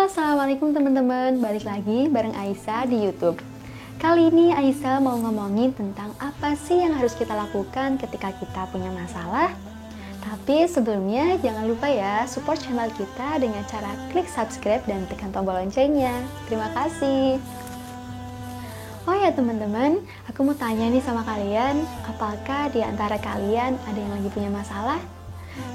Assalamualaikum teman-teman, balik lagi bareng Aisyah di YouTube. Kali ini Aisyah mau ngomongin tentang apa sih yang harus kita lakukan ketika kita punya masalah. Tapi sebelumnya jangan lupa ya support channel kita dengan cara klik subscribe dan tekan tombol loncengnya. Terima kasih. Oh ya teman-teman, aku mau tanya nih sama kalian, apakah di antara kalian ada yang lagi punya masalah?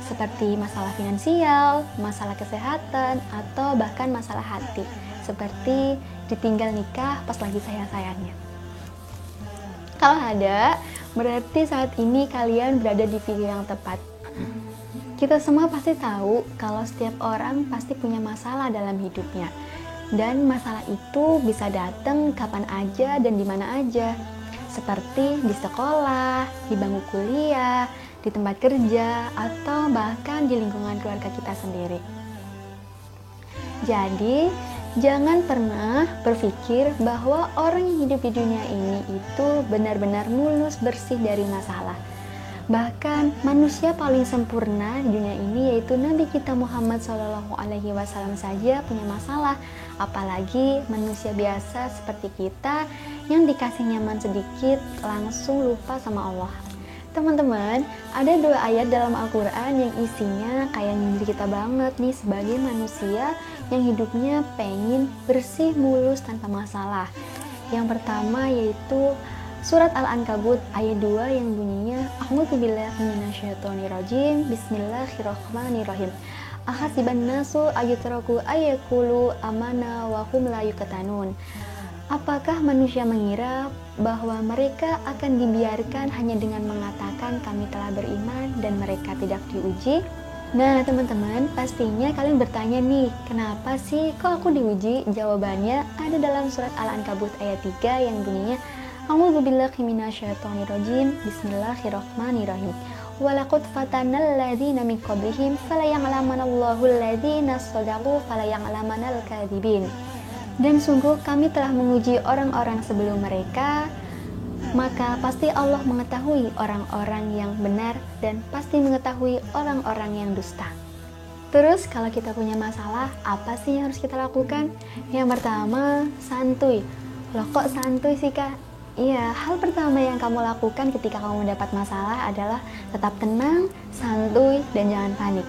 Seperti masalah finansial, masalah kesehatan, atau bahkan masalah hati, seperti ditinggal nikah pas lagi sayang-sayangnya. Kalau ada, berarti saat ini kalian berada di video yang tepat. Kita semua pasti tahu kalau setiap orang pasti punya masalah dalam hidupnya, dan masalah itu bisa datang kapan aja dan di mana aja, seperti di sekolah, di bangku kuliah, di tempat kerja, atau bahkan di lingkungan keluarga kita sendiri. Jadi, jangan pernah berpikir bahwa orang yang hidup di dunia ini itu benar-benar mulus bersih dari masalah. Bahkan manusia paling sempurna di dunia ini yaitu Nabi kita Muhammad SAW saja punya masalah, apalagi manusia biasa seperti kita yang dikasih nyaman sedikit langsung lupa sama Allah. Teman-teman, ada 2 ayat dalam Al-Quran yang isinya kayak diri kita banget nih sebagai manusia yang hidupnya pengen bersih mulus tanpa masalah. Yang pertama yaitu surat Al-Ankabut ayat 2 yang bunyinya A'udzubillahi minasyaitonirrajim, Bismillahirrahmanirrahim. Ahasiban nasu ayyutraku ayyaqulu amana wa hum la yuftanun. Apakah manusia mengira bahwa mereka akan dibiarkan hanya dengan mengatakan kami telah beriman dan mereka tidak diuji? Nah teman-teman, pastinya kalian bertanya nih, kenapa sih kok aku diuji? Jawabannya ada dalam surat Al-Ankabut ayat 3 yang bunyinya A'udzubillahi minasyaitonirrajim, Bismillahirrahmanirrahim. Walaqad fatannal ladzina min qablihim falaya'lamanallahu alladzina shadaqu falaya'lamanal kadzibin. Dan sungguh kami telah menguji orang-orang sebelum mereka, maka pasti Allah mengetahui orang-orang yang benar dan pasti mengetahui orang-orang yang dusta. Terus kalau kita punya masalah, apa sih yang harus kita lakukan? Yang pertama, santuy. Loh kok santuy sih kak? Iya, hal pertama yang kamu lakukan ketika kamu mendapat masalah adalah tetap tenang, santuy, dan jangan panik.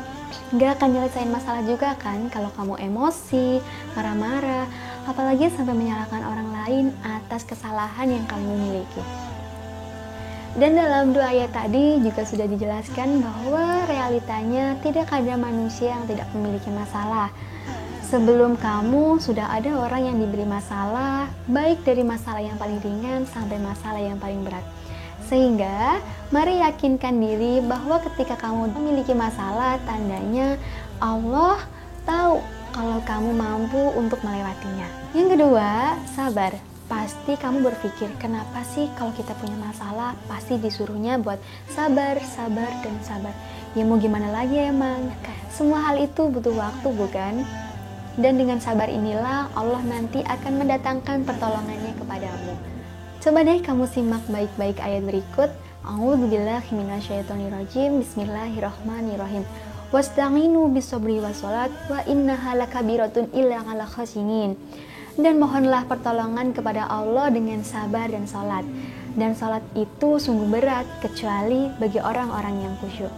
Gak akan nyelesain masalah juga kan kalau kamu emosi, marah-marah, apalagi sampai menyalahkan orang lain atas kesalahan yang kamu miliki. Dan dalam 2 ayat tadi juga sudah dijelaskan bahwa realitanya tidak ada manusia yang tidak memiliki masalah. Sebelum kamu sudah ada orang yang diberi masalah, baik dari masalah yang paling ringan sampai masalah yang paling berat. Sehingga, mari yakinkan diri bahwa ketika kamu memiliki masalah, tandanya Allah tahu kalau kamu mampu untuk melewatinya. Yang kedua, sabar. Pasti kamu berpikir, kenapa sih kalau kita punya masalah, pasti disuruhnya buat sabar, sabar, dan sabar. Ya mau gimana lagi emang? Semua hal itu butuh waktu, bukan? Dan dengan sabar inilah Allah nanti akan mendatangkan pertolongannya kepadamu. Coba deh kamu simak baik-baik ayat berikut. A'udzubillahi minasyaitonirrajim, Bismillahirrahmanirrahim. Wasta'inu bisobri wassalat wa innaha lakabiratun illa 'alal khashiyin. Dan mohonlah pertolongan kepada Allah dengan sabar dan salat. Dan salat itu sungguh berat kecuali bagi orang-orang yang khusyuk.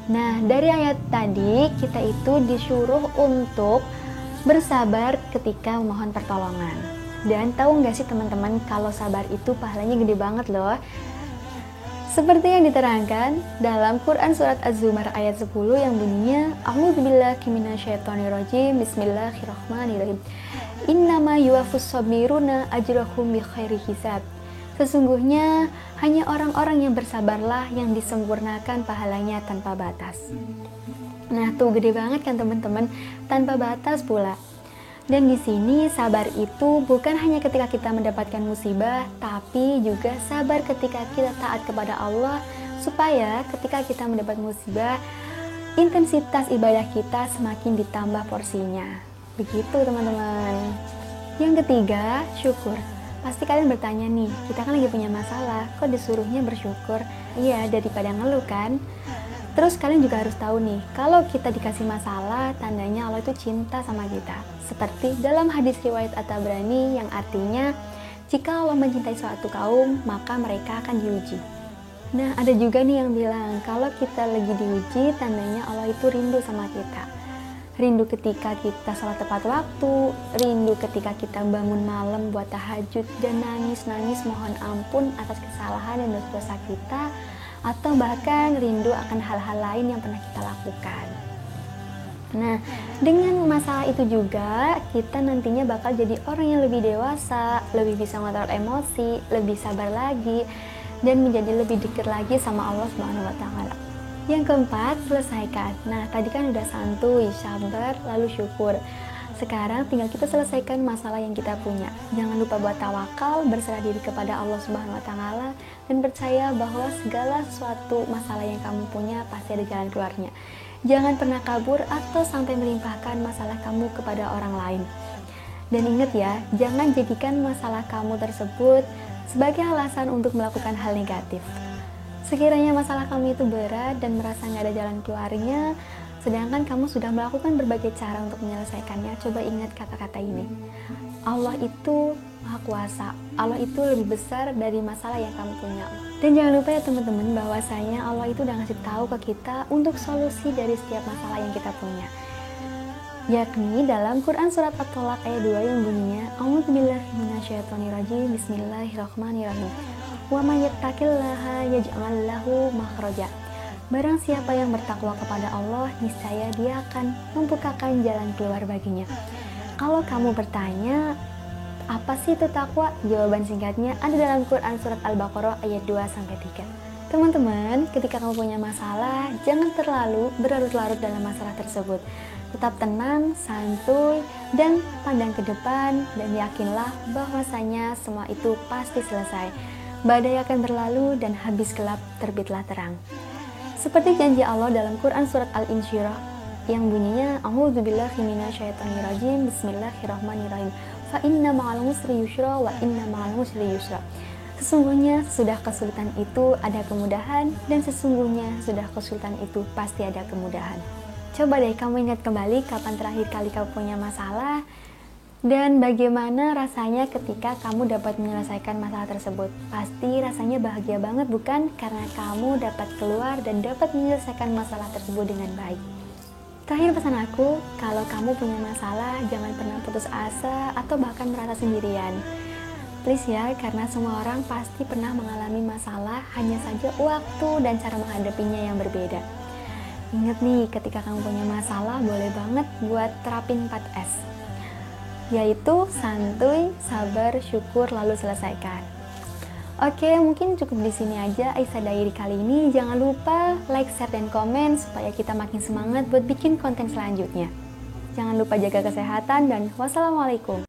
Nah, dari ayat tadi kita itu disuruh untuk bersabar ketika memohon pertolongan. Dan tahu nggak sih teman-teman kalau sabar itu pahalanya gede banget loh. Seperti yang diterangkan dalam Quran surat Az-Zumar ayat 10 yang bunyinya A'udzubillahi minasyaitonirrajim, Bismillahirrahmanirrahim. Innama yuwaffus sabiruna ajrahum bighairi hisab. Sesungguhnya hanya orang-orang yang bersabarlah yang disempurnakan pahalanya tanpa batas. Nah, tuh gede banget kan teman-teman, tanpa batas pula. Dan di sini sabar itu bukan hanya ketika kita mendapatkan musibah, tapi juga sabar ketika kita taat kepada Allah, supaya ketika kita mendapat musibah, intensitas ibadah kita semakin ditambah porsinya. Begitu teman-teman. Yang ketiga, syukur. Pasti kalian bertanya nih, kita kan lagi punya masalah, kok disuruhnya bersyukur? Iya, daripada ngeluh kan? Terus kalian juga harus tahu nih, kalau kita dikasih masalah, tandanya Allah itu cinta sama kita. Seperti dalam hadis riwayat At-Tabrani yang artinya, jika Allah mencintai suatu kaum, maka mereka akan diuji. Nah, ada juga nih yang bilang, kalau kita lagi diuji, tandanya Allah itu rindu sama kita. Rindu ketika kita sholat tepat waktu, rindu ketika kita bangun malam buat tahajud dan nangis-nangis mohon ampun atas kesalahan dan dosa-dosa kita, atau bahkan rindu akan hal-hal lain yang pernah kita lakukan. Nah, dengan masalah itu juga kita nantinya bakal jadi orang yang lebih dewasa, lebih bisa mengontrol emosi, lebih sabar lagi, dan menjadi lebih dekat lagi sama Allah Subhanahu wa Ta'ala. Yang keempat, selesaikan. Nah, tadi kan udah santuy, sabar, lalu syukur. Sekarang tinggal kita selesaikan masalah yang kita punya. Jangan lupa buat tawakal, berserah diri kepada Allah Subhanahu wa Ta'ala, dan percaya bahwa segala sesuatu masalah yang kamu punya pasti ada jalan keluarnya. Jangan pernah kabur atau sampai melimpahkan masalah kamu kepada orang lain. Dan ingat ya, jangan jadikan masalah kamu tersebut sebagai alasan untuk melakukan hal negatif. Sekiranya masalah kamu itu berat dan merasa nggak ada jalan keluarnya, sedangkan kamu sudah melakukan berbagai cara untuk menyelesaikannya, coba ingat kata-kata ini. Allah itu Maha Kuasa. Allah itu lebih besar dari masalah yang kamu punya. Dan jangan lupa ya teman-teman, bahwasanya Allah itu udah ngasih tahu ke kita untuk solusi dari setiap masalah yang kita punya. Yakni dalam Quran surat At-Tolaq ayat 2 yang bunyinya, A'udzubillahi minasyaitonirrajim, Bismillahirrahmanirrahim. Wa may yattaqillaha yaj'al lahu makhraja. Barang siapa yang bertakwa kepada Allah, niscaya dia akan membukakan jalan keluar baginya. Kalau kamu bertanya, apa sih itu takwa? Jawaban singkatnya ada dalam Quran surat Al-Baqarah ayat 2-3. Teman-teman, ketika kamu punya masalah, jangan terlalu berlarut-larut dalam masalah tersebut. Tetap tenang, santuy, dan pandang ke depan, dan yakinlah bahwasanya semua itu pasti selesai. Badai akan berlalu dan habis gelap terbitlah terang. Seperti janji Allah dalam Quran surat Al-Insyirah yang bunyinya, A'udzubillahi minasyaitonirrajim, Bismillahirrahmanirrahim. Fa inna ma'al usri yusra wa inna ma'al usri yusra. Sesungguhnya sesudah kesulitan itu ada kemudahan, dan sesungguhnya sesudah kesulitan itu pasti ada kemudahan. Coba deh kamu ingat kembali kapan terakhir kali kamu punya masalah, dan bagaimana rasanya ketika kamu dapat menyelesaikan masalah tersebut. Pasti rasanya bahagia banget bukan? Karena kamu dapat keluar dan dapat menyelesaikan masalah tersebut dengan baik. Terakhir pesan aku, kalau kamu punya masalah, jangan pernah putus asa atau bahkan merasa sendirian. Please ya, karena semua orang pasti pernah mengalami masalah, hanya saja waktu dan cara menghadapinya yang berbeda. Ingat nih, ketika kamu punya masalah, boleh banget buat terapin 4S. Yaitu santuy, sabar, syukur, lalu selesaikan. Oke, mungkin cukup di sini aja Aisyah Diary kali ini. Jangan lupa like, share, dan komen supaya kita makin semangat buat bikin konten selanjutnya. Jangan lupa jaga kesehatan dan wassalamualaikum.